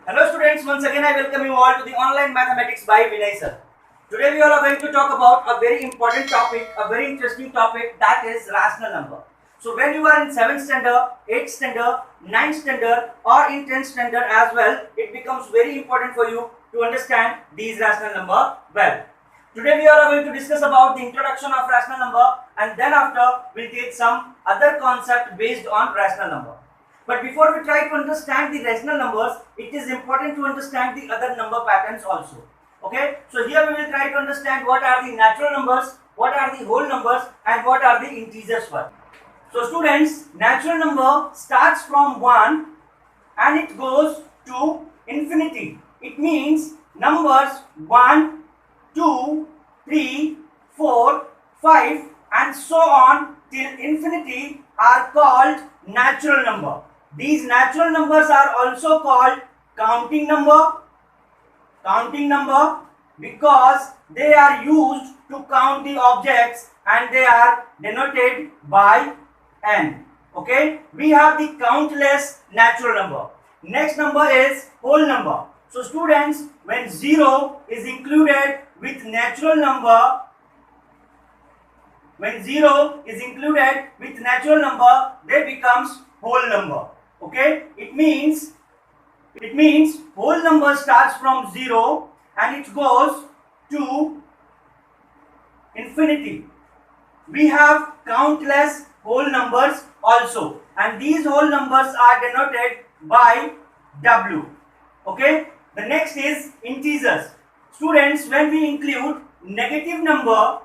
Hello students, once again I welcome you all to the online mathematics by Vinay sir. Today we all are going to talk about a very important topic, a very interesting topic, that is rational number. So when you are in 7th standard, 8th standard, 9th standard or in 10th standard as well, it becomes very important for you to understand these rational number well. Today we are going to discuss about the introduction of rational number, and then after we'll take some other concept based on rational number. But before we try to understand the rational numbers, it is important to understand the other number patterns also. Okay, so here we will try to understand what are the natural numbers, what are the whole numbers, and what are the integers one. So students, natural number starts from 1 and it goes to infinity. It means numbers 1, 2, 3, 4, 5 and so on till infinity are called natural number. These natural numbers are also called counting number because they are used to count the objects and they are denoted by n. Okay, we have the countless natural number. Next number is whole number. So students, when 0 is included with natural number, they becomes whole number. Okay, it means whole number starts from 0 and it goes to infinity. We have countless whole numbers also, and these whole numbers are denoted by W. Okay, the next is integers. Students, when we include negative number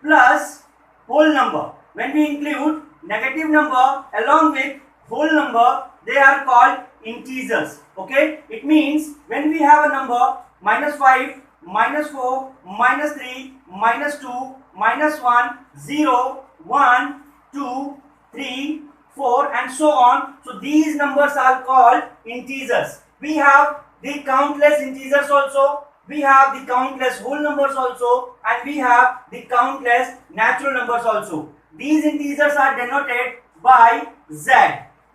plus whole number, when we include negative number along with whole number, they are called integers. Okay, it means when we have a number -5, -4, -3, -2, -1, 0, 1, 2, 3, 4 and so on, so these numbers are called integers. We have the countless integers also, we have the countless whole numbers also, and we have the countless natural numbers also. These integers are denoted by Z.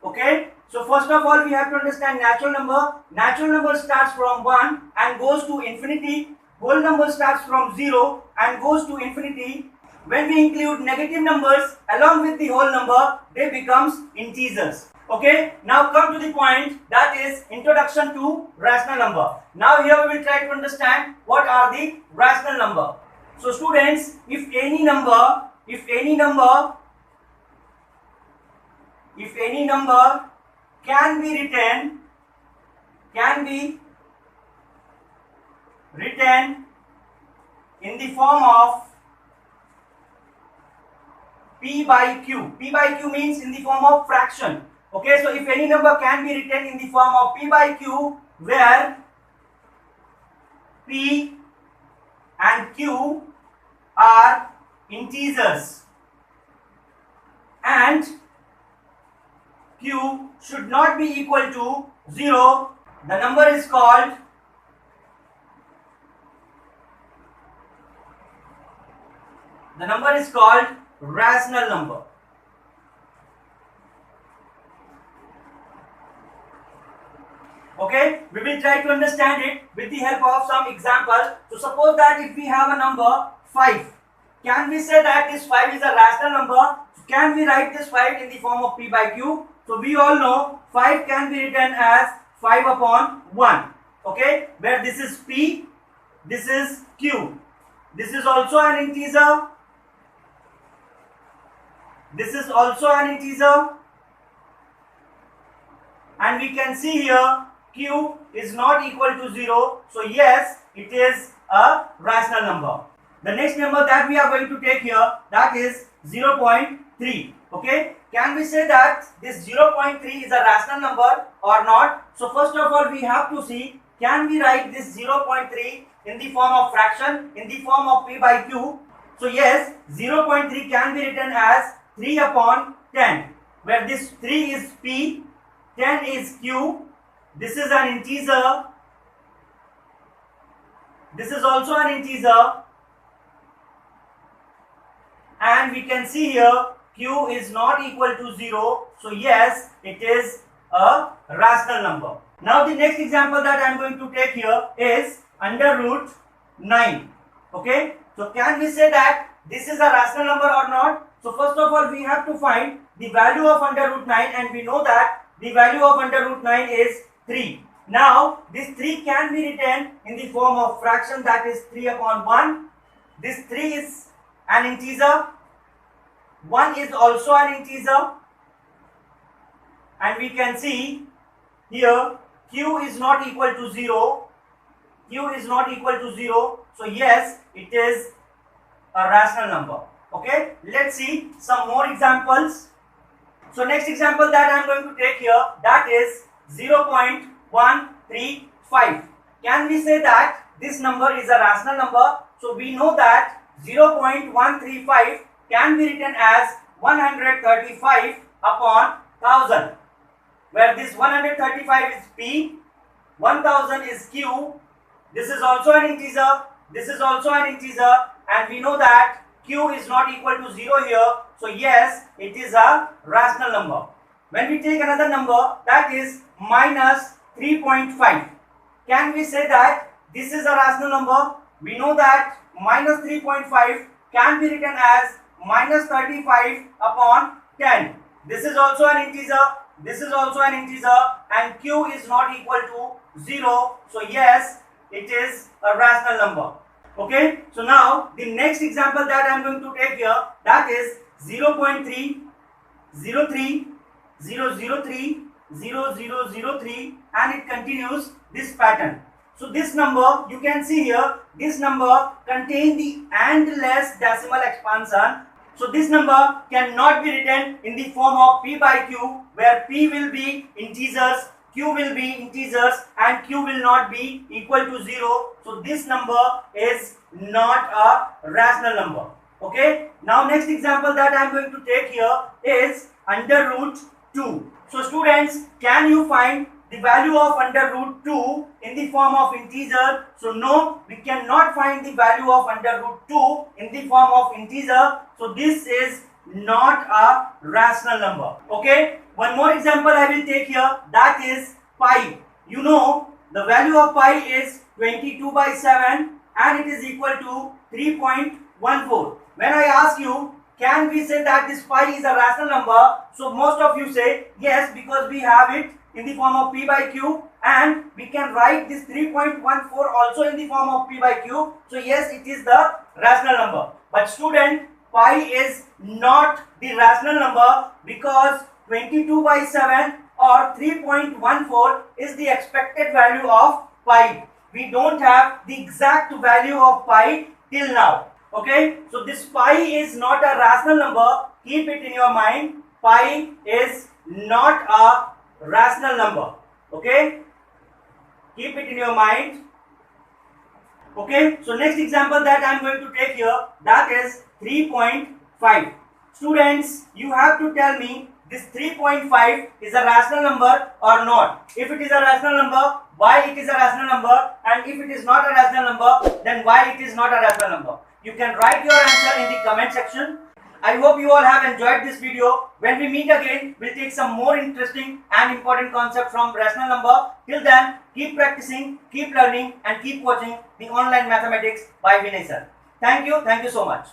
Okay, so first of all we have to understand natural number. Natural number starts from 1 and goes to infinity. Whole number starts from 0 and goes to infinity. When we include negative numbers along with the whole number, they becomes integers. Okay, now come to the point, that is introduction to rational number. Now here we will try to understand what are the rational number. So students, if any number can be written in the form of P by Q. P by Q means in the form of fraction. Okay, so if any number can be written in the form of P by Q, where P and Q are integers and Q should not be equal to 0, the number is called rational number. Okay, we will try to understand it with the help of some examples. So suppose that if we have a number 5, can we say that this 5 is a rational number? Can we write this 5 in the form of P by Q? So we all know 5 can be written as 5 upon 1. Okay, where this is P, this is Q. This is also an integer. This is also an integer. And we can see here Q is not equal to 0. So yes, it is a rational number. The next number that we are going to take here, that is 0.3. Okay, can we say that this 0.3 is a rational number or not? So first of all we have to see, can we write this 0.3 in the form of fraction, in the form of P by Q? So yes, 0.3 can be written as 3 upon 10, where this 3 is P, 10 is Q, this is an integer, this is also an integer, and we can see here Q is not equal to 0. So yes, it is a rational number. Now the next example that I am going to take here is under root 9. Okay, so can we say that this is a rational number or not? So first of all we have to find the value of under root 9, and we know that the value of under root 9 is 3. Now this 3 can be written in the form of fraction, that is 3 upon 1. This 3 is an integer, 1 is also an integer, and we can see here q is not equal to 0. Q is not equal to 0. So yes, it is a rational number. Okay, let's see some more examples. So next example that I am going to take here, that is 0.135. Can we say that this number is a rational number? So we know that 0.135 can be written as 135 upon 1000, where this 135 is P, 1000 is Q. This is also an integer, this is also an integer, and we know that Q is not equal to 0 here. So yes, it is a rational number. When we take another number, that is minus 3.5. Can we say that this is a rational number? We know that minus 3.5 can be written as minus 35 upon 10. This is also an integer, this is also an integer, and Q is not equal to 0. So yes, it is a rational number. Okay, so now the next example that I am going to take here, that is 0.303003003, and it continues this pattern. So this number, you can see here, this number contains the endless decimal expansion. So this number cannot be written in the form of P by Q, where P will be integers, Q will be integers, and Q will not be equal to 0. So this number is not a rational number. Okay, now next example that I am going to take here is under root 2. So students, can you find the value of under root 2 in the form of integer? So no, we cannot find the value of under root 2 in the form of integer. So this is not a rational number. Okay, one more example I will take here, that is pi. You know the value of pi is 22 by 7 and it is equal to 3.14. When I ask you, can we say that this pi is a rational number? So most of you say yes, because we have it in the form of P by Q, and we can write this 3.14 also in the form of P by Q. So yes, it is the rational number. But student, pi is not the rational number, because 22 by 7 or 3.14 is the expected value of pi. We don't have the exact value of pi till now. Okay, so this pi is not a rational number. Keep it in your mind. Pi is not a rational number. Okay, keep it in your mind. Okay, so next example that I am going to take here, that is 3.5. Students, you have to tell me this 3.5 is a rational number or not. If it is a rational number, why it is a rational number, and if it is not a rational number, then why it is not a rational number. You can write your answer in the comment section. I hope you all have enjoyed this video. When we meet again, we'll take some more interesting and important concepts from rational number. Till then, keep practicing, keep learning, and keep watching the online mathematics by Vinay sir. Thank you so much.